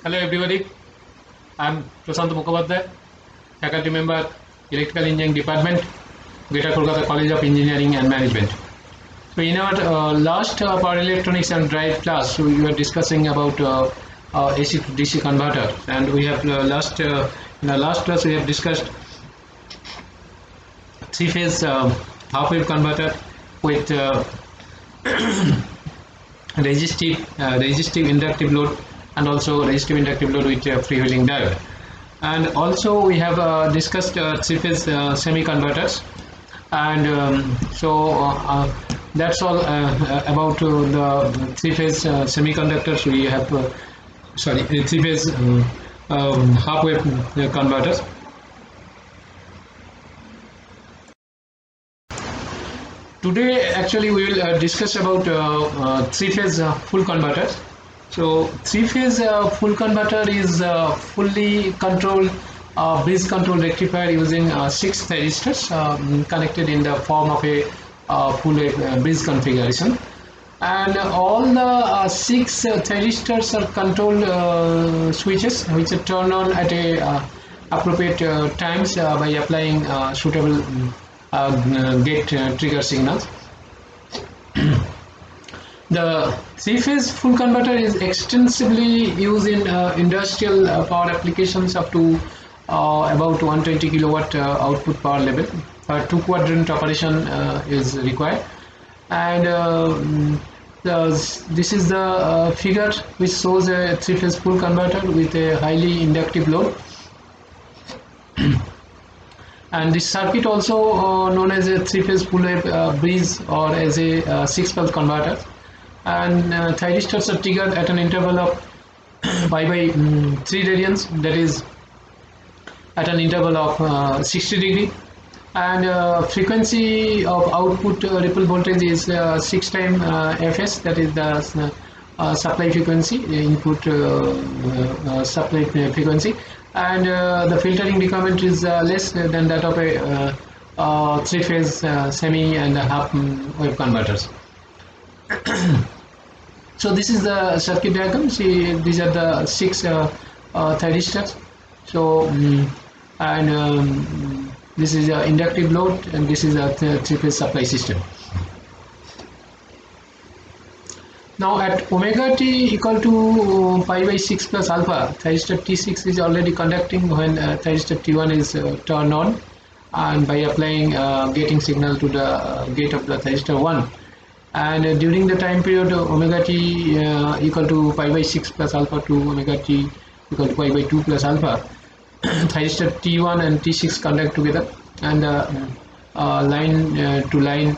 Hello everybody, I am Prashant Mukhopadhyay, faculty member, Electrical Engineering Department, Greater Kolkata College of Engineering and Management. So in our last power electronics and drive class, we were discussing about AC to DC converter, and we have in the last class we have discussed three-phase half-wave converter with resistive inductive load, and also resistive inductive load with free-wheeling diode. And also we have discussed three-phase semi-converters, and that's all about the three-phase semiconductors. We have three-phase half-wave converters. Today actually we will discuss about three-phase full converters. So three-phase full converter is fully controlled bridge control rectifier using 6 thyristors connected in the form of a full bridge configuration, and all the 6 thyristors are control switches which are turned on at a appropriate times by applying suitable gate trigger signals. The three-phase full converter is extensively used in industrial power applications up to about 120 kilowatt output power level. 2-quadrant operation is required, and this is the figure which shows a three-phase full converter with a highly inductive load. And this circuit also known as a three-phase full wave bridge or as a 6-pulse converter, and thyristors are triggered at an interval of pi by 3 radians, that is at an interval of 60 degree, and frequency of output ripple voltage is 6 times Fs, that is the supply frequency, input supply frequency, and the filtering requirement is less than that of a three-phase semi and half wave converters. So this is the circuit diagram. See, these are the 6 thyristors. So this is the inductive load, and this is a three-phase supply system. Now at omega t equal to pi by 6 plus alpha, thyristor T6 is already conducting when thyristor T1 is turned on, and by applying gating signal to the gate of the thyristor 1. And during the time period omega t equal to pi by 6 plus alpha to omega t equal to pi by 2 plus alpha, thyristor T1 and T6 conduct together, and line to line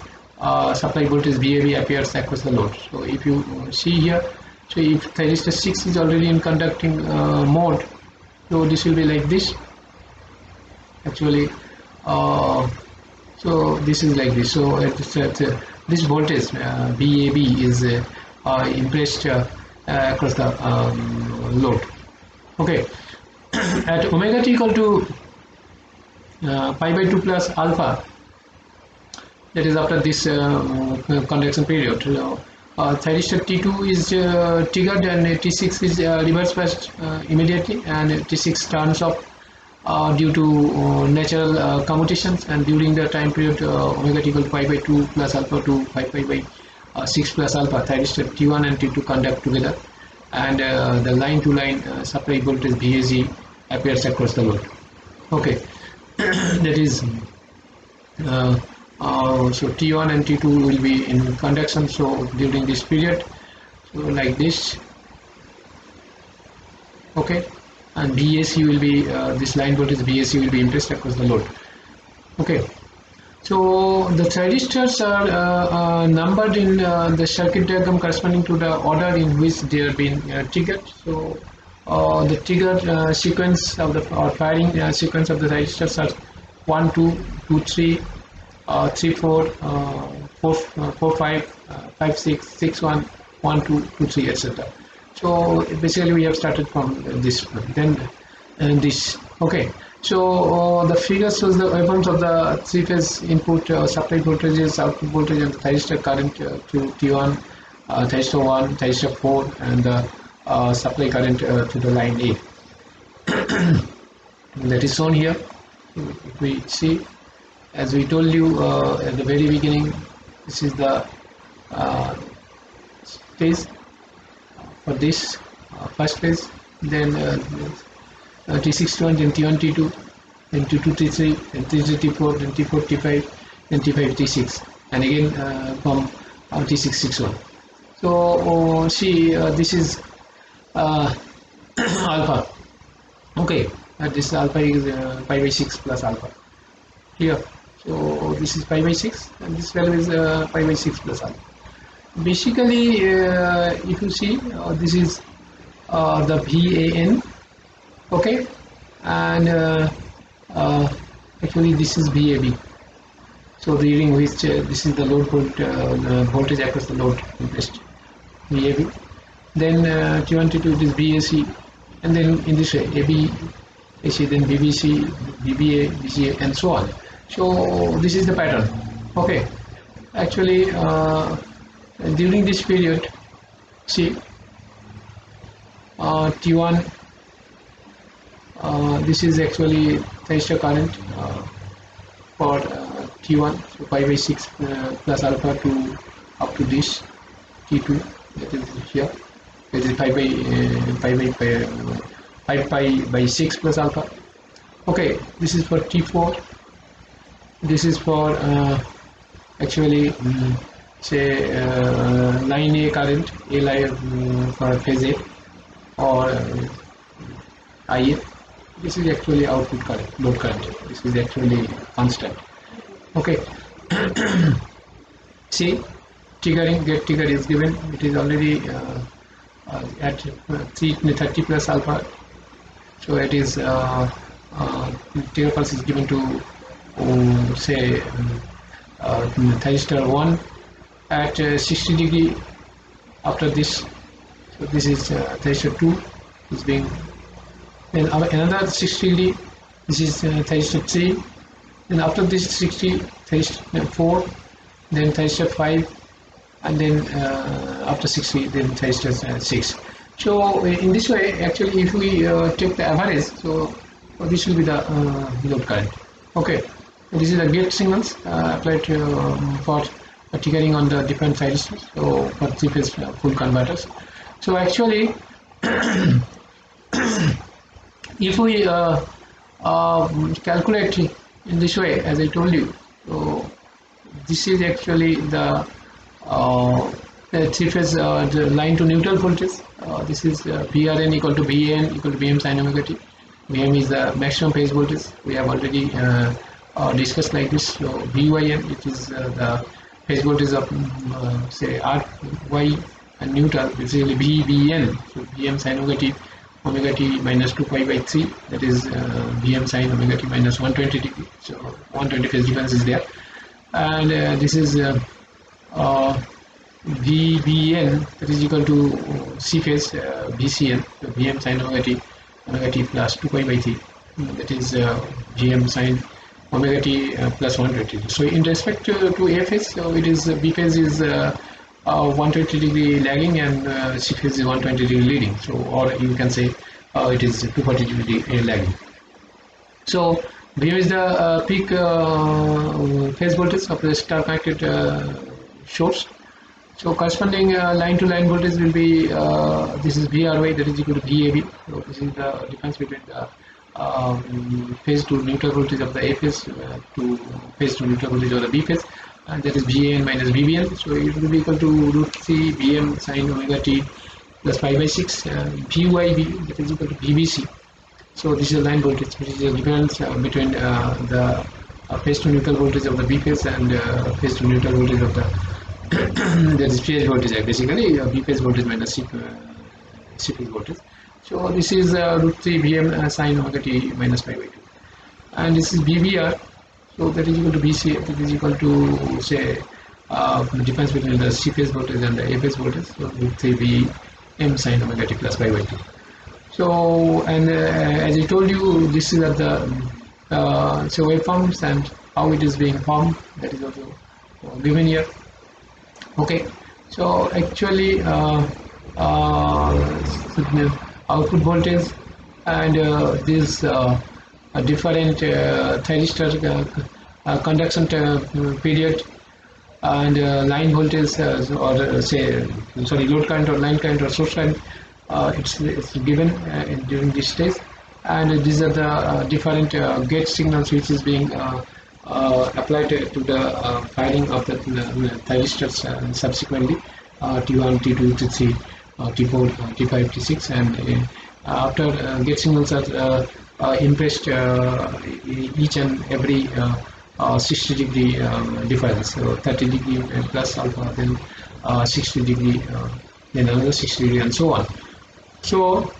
supply voltage VAB appears across the load. So if you see here, so if thyristor 6 is already in conducting mode, so this will be like this actually. So this is like this. So this voltage VAB is impressed across the load. Okay. At omega t equal to pi by 2 plus alpha, that is after this conduction period, thyristor T2 is triggered and T6 is reverse passed immediately, and T6 turns off due to natural commutations, and during the time period omega t equal to pi by 2 plus alpha to pi by 6 plus alpha, thyristor T1 and T2 conduct together, and the line to line supply voltage VAG appears across the load. Okay. That is so T1 and T2 will be in conduction, so during this period, so like this. Okay, and VAC will be this line voltage VAC will be impressed across the load. Okay, so the thyristors are numbered in the circuit diagram corresponding to the order in which they are being triggered. So the trigger sequence of the firing sequence of the thyristors are 1 2 2 3 3 4 4 4 5 5 6 6 1 1 2 2 3 etc. So basically we have started from this, then this. Okay, so the figure shows the waveforms of the three-phase input supply voltages, output voltage, and the thyristor current to T1, thyristor 1, thyristor 4, and the supply current to the line A. That is shown here. If we see, as we told you at the very beginning, this is the phase for this first phase, then T61, then T1, T2, then T2, T3, then T3, T4, then T4, T5, then T5, T6, and again from T6, 61. So see, this is alpha. Okay, this alpha is pi by 6 plus alpha here. So this is pi by 6, and this value is pi by 6 plus alpha. Basically, if you see, this is the VAN, okay, and actually this is VAB. So reading which this is the load the voltage across the load impressed, VAB. Then T1, T2 it is BAC, and then in this way AB, AC, then BBC, BBA, BCA, and so on. So this is the pattern. Okay, actually during this period, see, T1, this is actually thyristor current for T1, so pi by 6 plus alpha to up to this T2, that is here, that is pi by 6 plus alpha. Okay, this is for T4, this is for actually say line A current, A line for phase A, or IA. This is actually output current, load current. This is actually constant. Okay. See, triggering, get trigger is given. It is already at 330 plus alpha. So it is trigger pulse is given to say thyristor 1 at 60 degree after this. So this is thyristor 2 is being, then another 60 degree, this is thyristor 3, then after this 60 thyristor 4, then thyristor 5, and then after 60 then thyristor 6. So in this way, actually if we take the average, so this will be the load current. Okay, this is the gate signals applied for triggering on the different thyristors, so for three-phase full converters. So actually if we calculate in this way, as I told you, so this is actually the three-phase the line to neutral voltage. This is VRN equal to VAN equal to Vm sin omega t. Vm is the maximum phase voltage. We have already discussed like this. So VYN, it is the phase voltage of say RY, and neutral basically VBN. So Vm sin omega t minus 2 pi by 3, that is Vm sin omega t minus 120 degree. So 120 phase difference is there, and this is VBN, that is equal to C phase VCN, so Vm sin omega t plus 2 pi by 3, that is Vm sin omega t plus 120. So in respect to A phase, so it is B phase is 120 degree lagging, and C phase is 120 degree leading. So, or you can say it is 240 degree lagging. So Vm is the peak phase voltage of the star connected source. So corresponding line to line voltage will be this is VRY, that is equal to VAB. So this is the difference between the phase to neutral voltage of the A phase to phase to neutral voltage of the B phase, and that is VAN minus VBN. So it will be equal to root 3 Vm sin omega t plus pi by 6 VYB, that is equal to VBC. So this is the line voltage, which is the difference between the phase to neutral voltage of the B phase and phase to neutral voltage of the that is phase voltage, basically B phase voltage minus C phase voltage. So this is root 3 Vm sin omega t minus pi by 2, and this is VBR. So that is equal to BC, that is equal to say the difference between the C phase voltage and the A phase voltage. So root 3 Vm sin omega t plus pi by 2. So, and as I told you, this is at the so waveforms and how it is being formed, that is also given here. Okay, so actually output voltage, and this different thyristor conduction period, and line voltage or say sorry load current or line current or source current, it's given during this stage, and these are the different gate signals which is being applied to the firing of the thyristors subsequently, T1, T2, T3, T4, T5, T6, and after gate signals are impressed each and every 60-degree difference, so 30 degree plus alpha, then 60 degree, then another 60 degree, and so on. So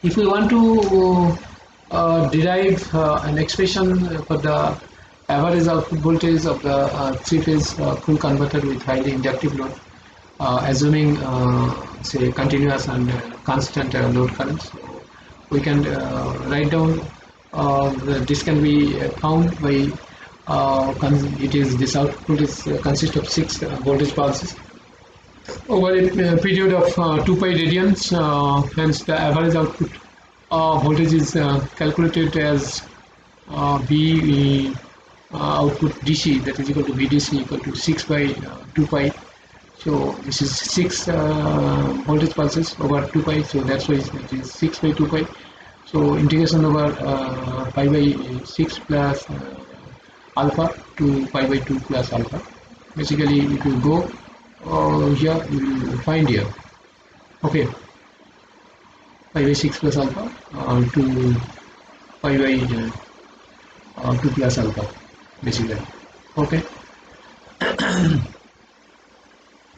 if we want to derive an expression for the average output voltage of the three-phase full converter with highly inductive load, assuming say continuous and constant load current, so we can write down this can be found by this output is consists of 6 voltage pulses over a period of 2 pi radians. Hence the average output voltage is calculated as V output DC, that is equal to VDC equal to 6 by 2 pi. So this is 6 voltage pulses over 2 pi, so that's why it is 6 by 2 pi. So integration over pi by 6 plus alpha to pi by 2 plus alpha. Basically, if you go here, you will find here, okay, pi by 6 plus alpha to pi by 2 plus alpha, basically, okay.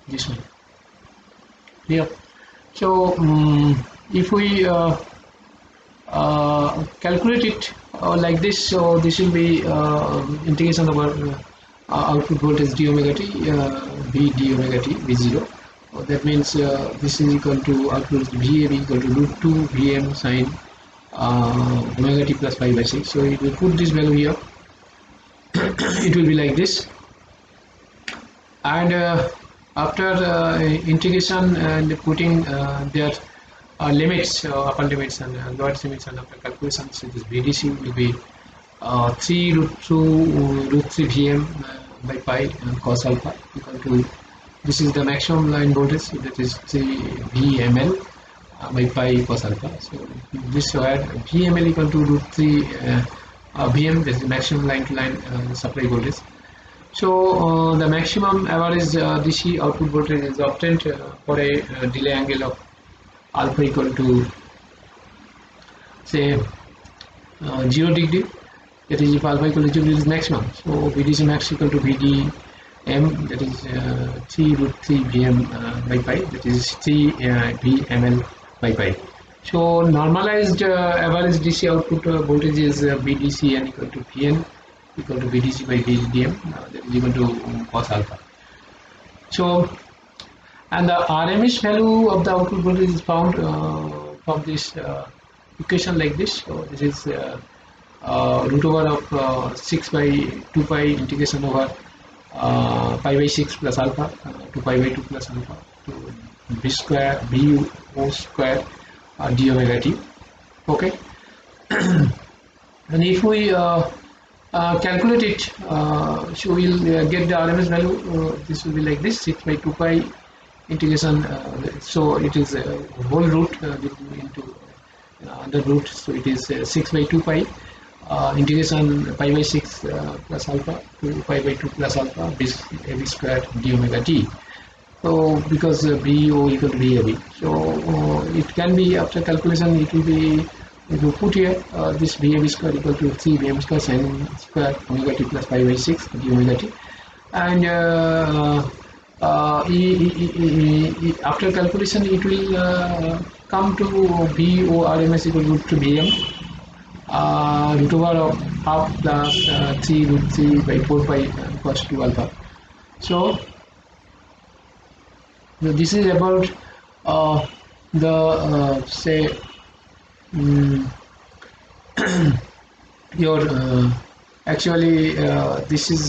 This one, yeah. So if we calculate it like this, so this will be integration over output voltage d omega t, v d omega t, v0. That means this is equal to output VAB equal to root 2 Vm sine omega t plus pi by 6. So if we put this value here, it will be like this. And after integration and putting their limits, upper limits and lower limits, and after calculation, so this VDC will be 3 root 3 Vm by pi cos alpha equal to, this is the maximum line voltage, that is 3 Vml by pi cos alpha. So this where Vml equal to root 3 Vm, that is the maximum line to line supply voltage. So the maximum average DC output voltage is obtained for a delay angle of alpha equal to say 0 degree, that is if alpha equal to 0 degree is maximum. So VDC max equal to VDM, that is 3 root 3 Vm by pi, that is 3 Vml by pi. So normalized average DC output voltage is VDCN equal to Vn equal to VDC by VDM, that is equal to cos alpha. So, and the RMS value of the output voltage is found from this equation like this. So this is root over of 6 by 2 pi integration over pi by 6 plus alpha to pi by 2 plus alpha to v square v o square d omega t, okay. And if we calculate it, so we'll get the RMS value. This will be like this: 6 by 2 pi integration. So it is a whole root into under root. So it is 6 by 2 pi integration pi by 6 plus alpha to pi by 2 plus alpha v square d omega t. So because VO equal to VAB, so it can be after calculation it will be. If you put here this VAB square equal to 3 Vm square sin square omega t plus pi by 6 d omega t, and after calculation it will come to VORMS equal to root 2 Vm root over of half plus 3 root 3 by 4 pi cos 2 alpha. So this is about the say your actually this is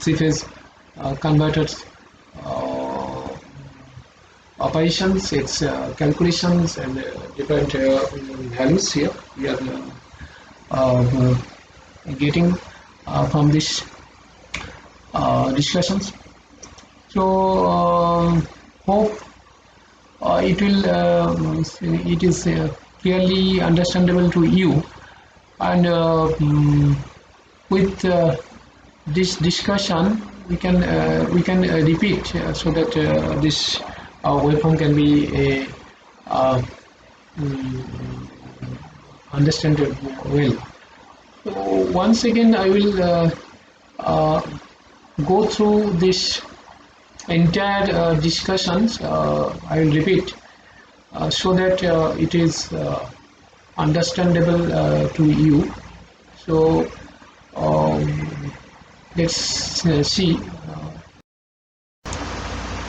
three-phase converters operations, its calculations, and different values here we are getting from this discussions. So hope it is clearly understandable to you, and with this discussion we can repeat so that this waveform can be understood well. So once again I will go through this entire discussions. I will repeat so that it is understandable to you. So let's see.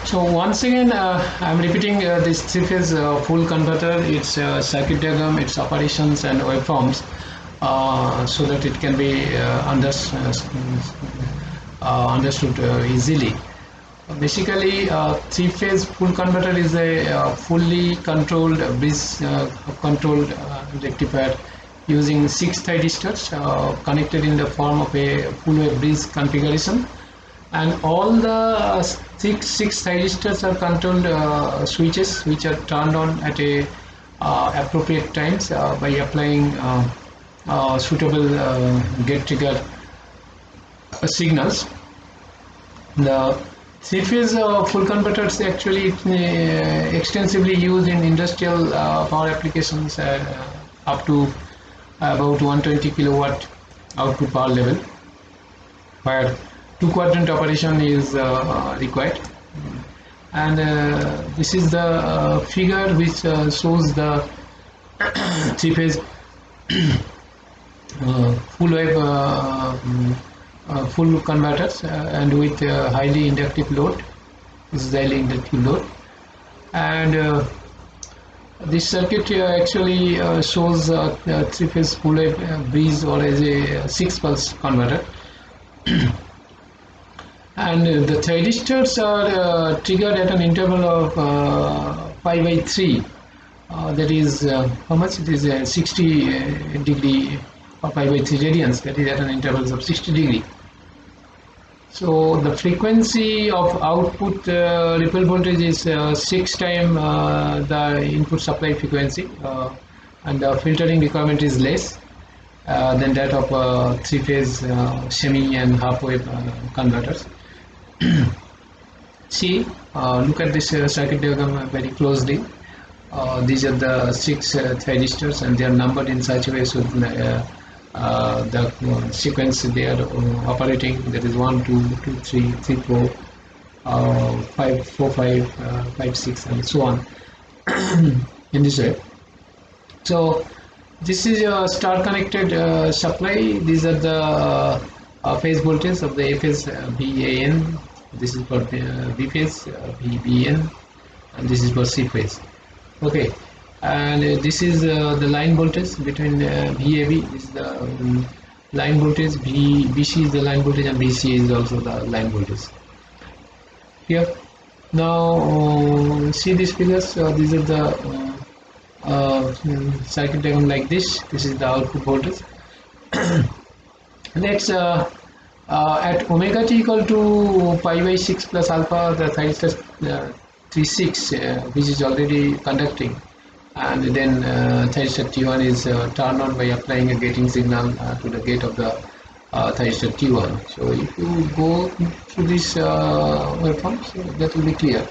So once again I am repeating this three-phase full converter, its circuit diagram, its operations and waveforms, so that it can be understood easily. Basically, three-phase full converter is a fully controlled bridge controlled rectifier using 6 thyristors connected in the form of a full wave bridge configuration, and all the six thyristors are controlled switches which are turned on at a appropriate times by applying suitable gate trigger signals. The three-phase full converters actually extensively used in industrial power applications up to about 120 kilowatt output power level, where two-quadrant operation is required. And this is the figure which shows the three-phase full wave full converters and with highly inductive load. This is the highly inductive load, and this circuit actually shows three-phase full wave bridge or as a 6-pulse converter. And the thyristors are triggered at an interval of pi by 3. That is how much? It is 60 degree or pi by 3 radians. That is at an interval of 60 degree. So the frequency of output ripple voltage is 6 times the input supply frequency, and the filtering requirement is less than that of three-phase semi and half wave converters. See, look at this circuit diagram very closely. These are the 6 thyristors, and they are numbered in such a way so the sequence they are operating, that is 1, 2, 2, 3, 3, 4, 5, 4, 5, 5, 6, and so on in this way. So this is a star connected supply. These are the phase voltage of the A phase BAN. This is for B phase BBN, and this is for C phase. Okay, and this is the line voltage between VAB. This is the line voltage. BC is the line voltage, and BC is also the line voltage. Here, now see these figures. These are the circuit diagram like this. This is the output voltage. Let's at omega t equal to pi by 6 plus alpha, the thyristor 36 which is already conducting, and then thyristor T1 is turned on by applying a gating signal to the gate of the thyristor T1. So if you go through this waveform, so that will be clear.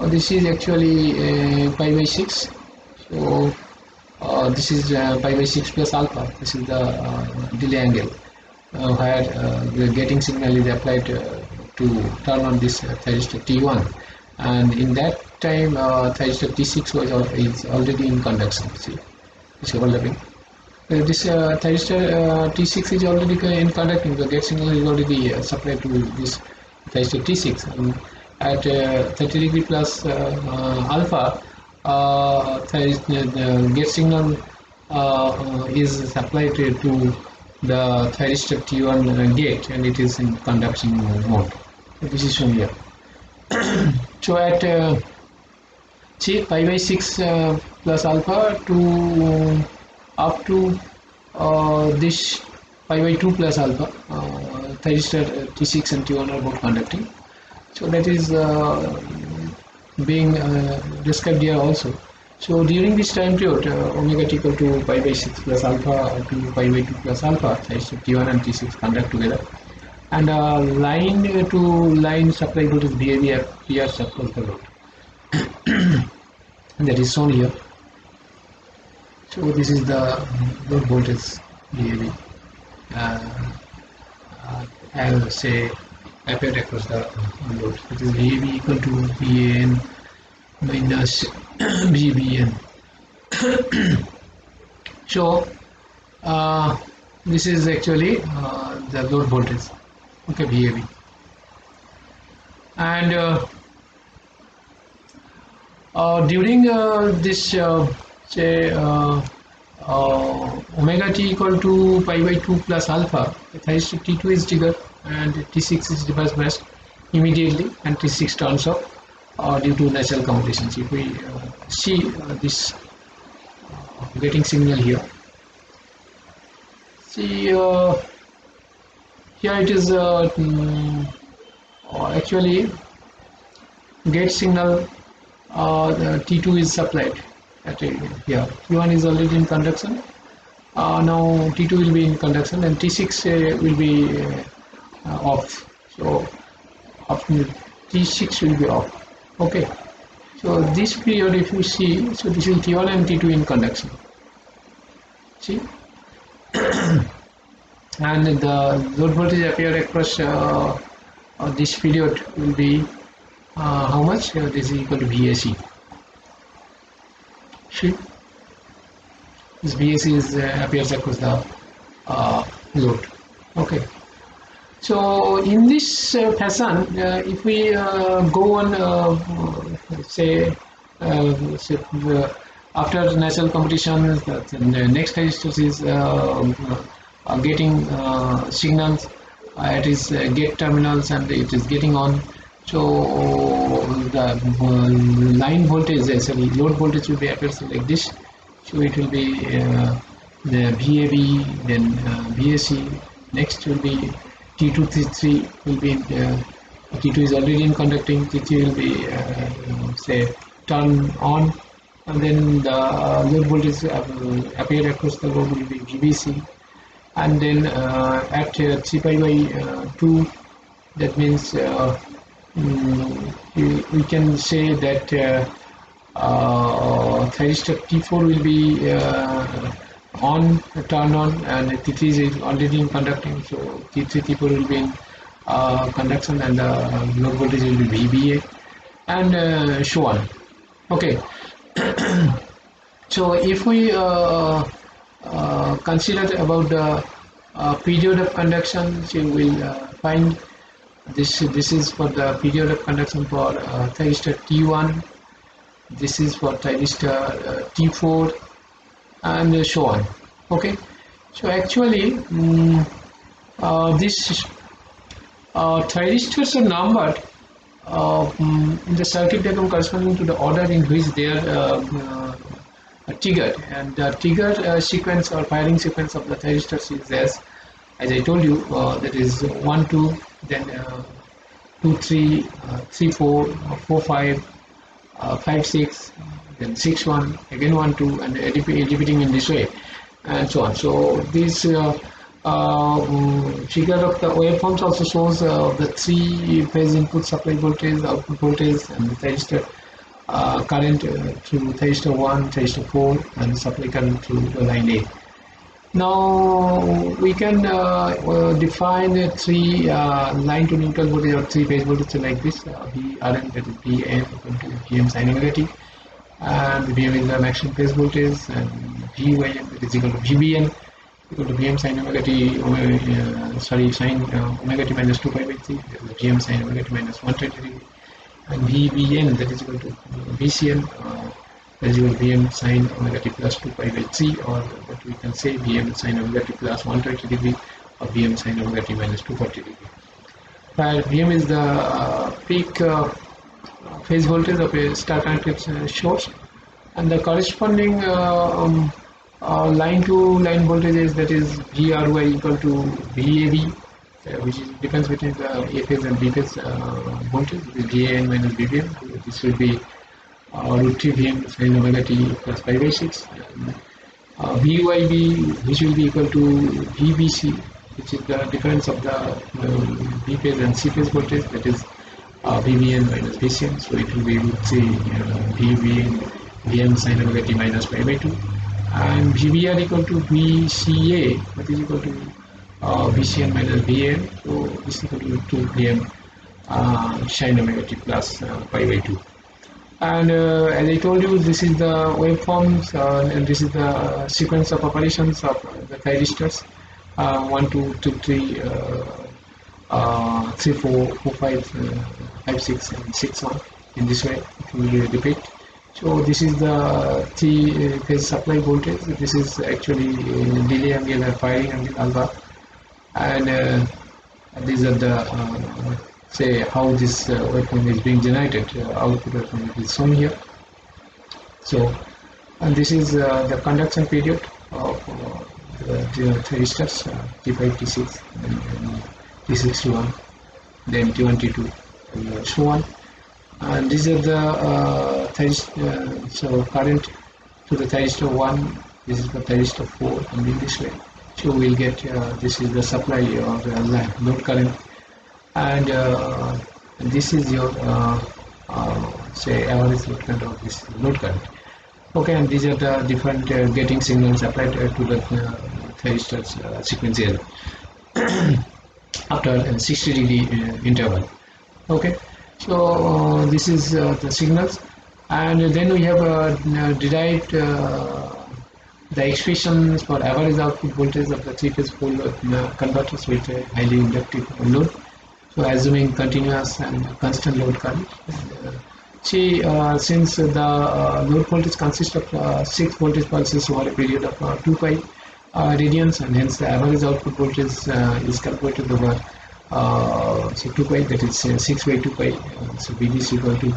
This is actually pi by 6. So this is pi by 6 plus alpha. This is the delay angle where the gating signal is applied to turn on this thyristor T1, and in that time thyristor T6 is already in conduction. See, it's overlapping. This thyristor T6 is already in conducting. The gate signal is already supplied to this thyristor T6, and at 30 degree plus alpha, the gate signal is supplied to the thyristor T1 gate, and it is in conduction mode. So this is shown here. So at see pi by 6 plus alpha to up to this pi by 2 plus alpha. Thyristor T6 and T1 are both conducting. So that is being described here also. So during this time period, omega t equal to pi by 6 plus alpha to pi by 2 plus alpha, thyristor T1 and T6 conduct together. And line to line supply voltage VAB appears across the load. That is shown here. So this is the load voltage VAB. I'll say appeared across the load. It is VAB equal to VAN minus VBN. So this is actually the load voltage, okay, VAB. And during this say omega t equal to pi by 2 plus alpha, thyristor T2 is triggered and T6 is reverse biased immediately, and T6 turns off due to natural computations. If we see this getting signal here, see here it is actually gate signal T2 is supplied at here. T1 is already in conduction. Now T2 will be in conduction and T6 will be off. So after T6 will be off. Okay. So this period, if you see, so this is T1 and T2 in conduction. See, and the load voltage appear across this period will be how much? This is equal to VAC. See, this VAC is appears across the load. Okay. So in this fashion, if we go on, say after natural competition, the next thyristor is getting signals at its gate terminals, and it is getting on. So the line voltage, sorry, load voltage will be appears like this. So it will be the VAB, then VAC. Next will be T2, T3 will be T2 is already in conducting. T3 will be say turn on, and then the load voltage appear across the load will be VBC, and then at 3 pi by 2, that means we can say that thyristor T4 will be on, turn on, and T3 is already in conducting, so T3, T4 will be in conduction, and the load voltage will be VBA, and so on. Okay. So if we consider about the period of conduction, so we will find this is for the period of conduction for thyristor T1, this is for thyristor T4, and so on. Okay, so actually these thyristors are numbered in the circuit diagram corresponding to the order in which they are triggered, and the trigger sequence or firing sequence of the thyristors is as I told you, that is 1 2, then 2 3, 3 4, 4 5, 5 6, then 6 1, again 1 2, and repeating in this way, and so on. So this figure of the waveforms also shows the 3-phase input supply voltage, output voltage, and the thyristor current through thyristor 1, thyristor 4, and supply current through line A. Now we can define 3 line to neutral voltage or 3-phase voltage like this: Vrm, that is Vm equal to Vm sin omega t, and Vm is the maximum phase voltage, and Vym, that is equal to Vbn equal to Vm sin omega t, sin omega t minus 2 pi by 3, that is Vm sin omega t minus 120 degree, and Vbn, that is equal to Vcn, that is equal to Vm sin omega t plus 2 pi by 3, or what we can say Vm sin omega t plus 120 degree, or Vm sin omega t minus 240 degree. Where Vm is the peak phase voltage of a star connected source, and the corresponding line to line voltages, that is VRY equal to VAB, which is difference between the A phase and B phase voltage, which is VAN minus VBM. This will be root 3 Vm sin omega t plus pi by 6. VYB, which will be equal to VBC, which is the difference of the B phase and C phase voltage, that is VBN minus VCN. So it will be root 3 VBN Vm sin omega t minus pi by 2, and VBR equal to VCA, that is equal to VCN minus VN. So this is equal to 2 Vm sin omega t plus pi by 2. And as I told you, this is the waveforms, and this is the sequence of operations of the thyristors. 1, 2, 2, 3, 3, 4, 4, 5, 5, 6, and 6 1. In this way, it will repeat. So this is the three phase supply voltage. This is actually delay angle and firing angle alpha, and these are the say how this waveform is being generated. Output waveform is shown here. So, and this is the conduction period of the thyristors, T5, T6, and T6 to 1, then T1, T2, and so on. And these are the so current to the thyristor 1, this is the thyristor 4, and in this way. So we'll get this is the supply of the load current, and this is your say average load current of this load current. Okay, and these are the different getting signals applied to the thyristors sequential after a 60-degree interval. Okay, so this is the signals, and then we have derived the expressions for average output voltage of the three-phase full converters with a highly inductive load. So assuming continuous and constant load current. See, since the load voltage consists of 6 voltage pulses over a period of 2 pi radians, and hence the average output voltage is calculated over so 2 pi, that is 6 by 2 pi. So Vd is equal to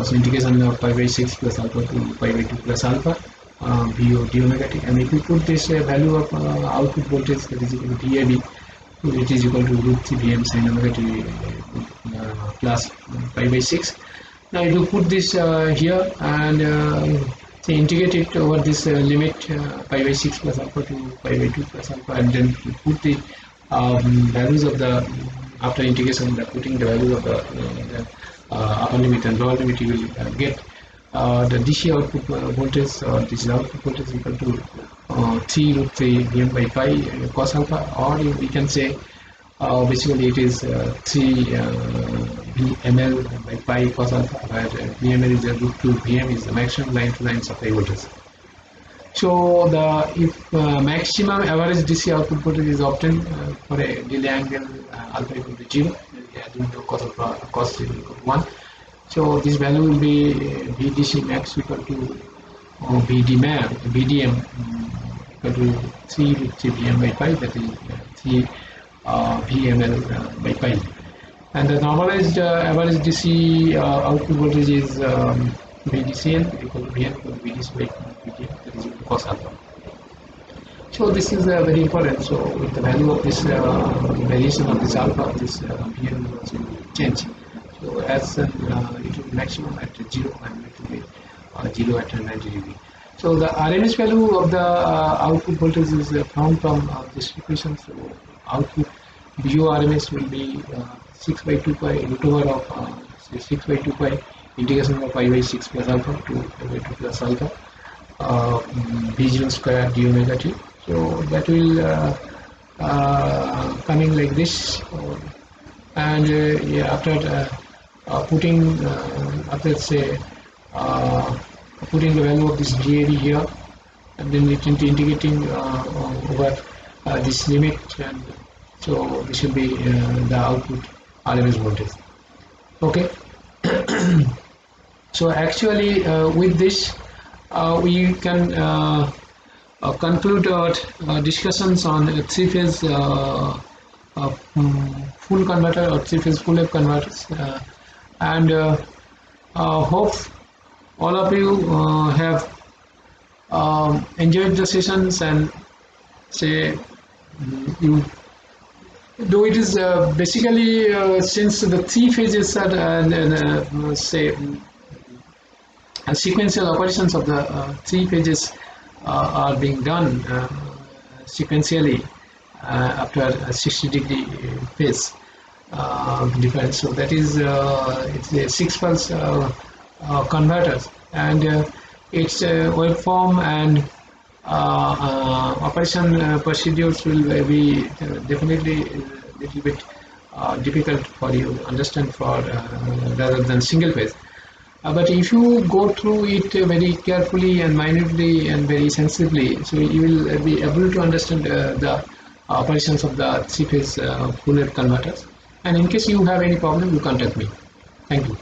so integration of pi by 6 plus alpha to pi by 2 plus alpha Vo d omega t. And if we put this value of output voltage, that is equal to VAB, which is equal to root 3 Vm sin omega t plus pi by 6. Now if you put this here and say integrate it over this limit pi by 6 plus alpha to pi by 2 plus alpha, and then put the values of the after integration, putting the values of the upper limit and lower limit, you will get the DC output voltage, or this output voltage equal to 3 root 3 Vm by pi cos alpha, or we can say basically it is 3 ml by pi cos alpha, where VML is the root 2 Vm is the maximum line to line supply voltage. So the if maximum average DC output voltage is obtained for a delay angle alpha equal to 0, assuming no cos alpha cos equal to 1. So this value will be VDC max equal to VDM equal to 3 root 3 Vm by pi, that is 3 VML by pi. And the normalized average DC output voltage is VDCN equal to Vn equal to VDC by VDM, that is equal to cos alpha. So this is very important. So with the value of this variation of this alpha, this Vn will also change. So as it will be maximum at 0 and it will be 0 at 90 degree. So the RMS value of the output voltage is found from this equation. So output VO RMS will be 6 by 2 pi root over of 6 by 2 pi integration of pi by 6 plus alpha to pi by 2 plus alpha V0 square d omega t. So that will coming like this, and after putting after say putting the value of this DAD here, and then it into integrating over this limit, and so this will be the output RMS voltage. Okay. So actually with this we can conclude our discussions on three-phase full converter or three-phase full wave converters, and Hope all of you have enjoyed the sessions, and say you, though it is basically since the three phases are say sequential operations of the three phases are being done sequentially after a 60-degree phase difference. So that is it's a 6 pulse converters, and its waveform and operation procedures will be definitely a little bit difficult for you to understand for rather than single phase. But if you go through it very carefully and minutely and very sensibly, so you will be able to understand the operations of the three-phase full wave converters. And in case you have any problem, you contact me. Thank you.